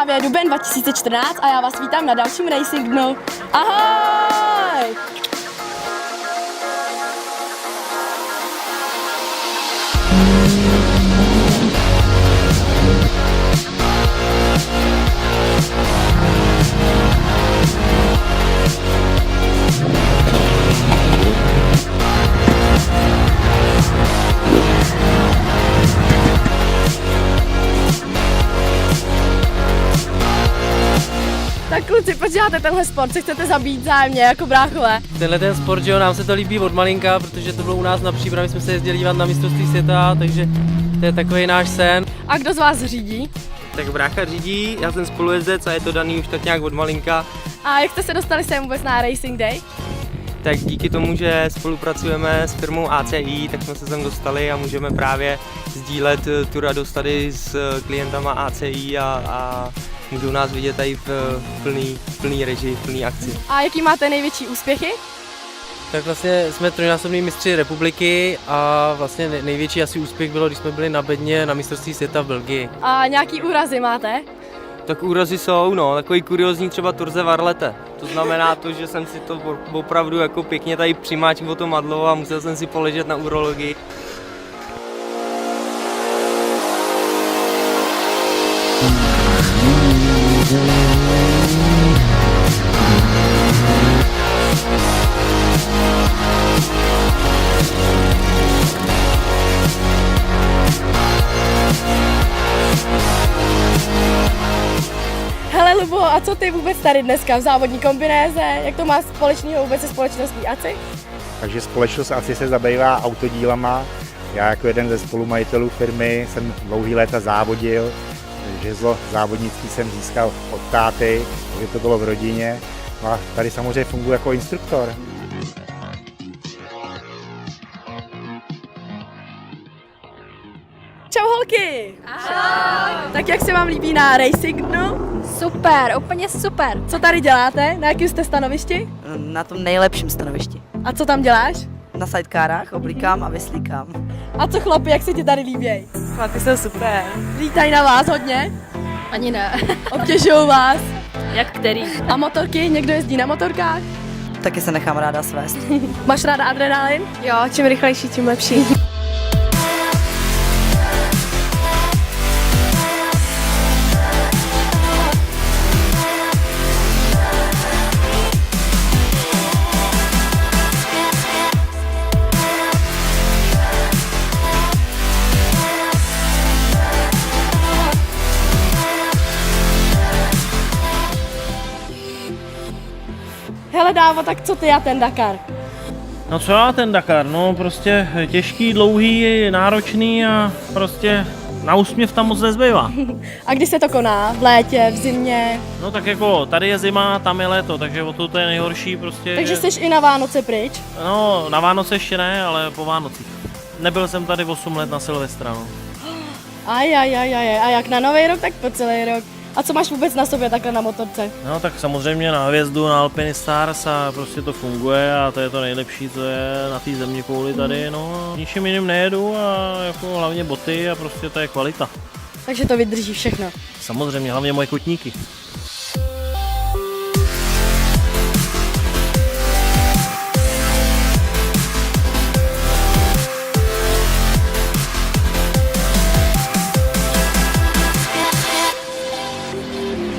právě duben 2014 a já vás vítám na dalším Racing dnu. Ahoj! Tak kluci, proč děláte tenhle sport? Se chcete zabít zájemně jako bráchové? Tenhle ten sport, že jo, nám se to líbí od malinka, protože to bylo u nás na přípravě, jsme se jezdili dívat na mistrovství světa, takže to je takový náš sen. A kdo z vás řídí? Tak brácha řídí, já jsem spolujezdec a je to daný už tak nějak od malinka. A jak jste se dostali sem vůbec na Racing Day? Tak díky tomu, že spolupracujeme s firmou ACI, tak jsme se sem dostali a můžeme právě sdílet tu radost tady s klientama ACI a můžou nás vidět tady v plný režii, v plný akci. A jaký máte největší úspěchy? Tak vlastně jsme trojnásobní mistři republiky a vlastně největší asi úspěch bylo, když jsme byli na bedně na mistrovství světa v Belgii. A nějaký úrazy máte? Tak úrazy jsou, no, takový kuriózní třeba Torze Varlete. To znamená to, že jsem si to opravdu jako pěkně tady přimáčil o to madlo a musel jsem si poležet na urologii. Hele Lubo, a co ty vůbec tady dneska v závodní kombinéze? Jak to má společného vůbec se společností ACI? Takže společnost ACI se zabývá autodílama. Já jako jeden ze spolumajitelů firmy jsem dlouhý léta závodil. Žezlo závodnický jsem získal od táty, takže to bylo v rodině. No a tady samozřejmě funguji jako instruktor. Čau holky! Ahoj! Tak jak se vám líbí na Racing dnu? Super, úplně super. Co tady děláte? Na jakém jste stanovišti? Na tom nejlepším stanovišti. A co tam děláš? Na sidecarách oblikám a vyslíkám. A co chlapi, jak se ti tady líbějí? Chlapi jsou super. Lítají na vás hodně? Ani ne. Obtěžují vás? Jak který? A motorky? Někdo jezdí na motorkách? Taky se nechám ráda svést. Máš ráda adrenalin? Jo, čím rychlejší, tím lepší. Hele Dávo, tak co ty a ten Dakar? No co já ten Dakar, no prostě těžký, dlouhý, náročný a prostě na úsměv tam moc nezbývá. A kdy se to koná? V létě, v zimě? No tak jako tady je zima, tam je léto, takže o to je nejhorší prostě. Takže jsi i na Vánoce pryč? No na Vánoce ještě ne, ale po Vánocích. Nebyl jsem tady 8 let na Silvestra, no. A jak na Nový rok, tak po celý rok. A co máš vůbec na sobě takhle na motorce? No tak samozřejmě na hvězdu, na Alpine Stars a prostě to funguje a to je to nejlepší, co je na té země kouli tady, no. Ničím jiným nejedu a jako hlavně boty a prostě to je kvalita. Takže to vydrží všechno. Samozřejmě, hlavně moje kotníky.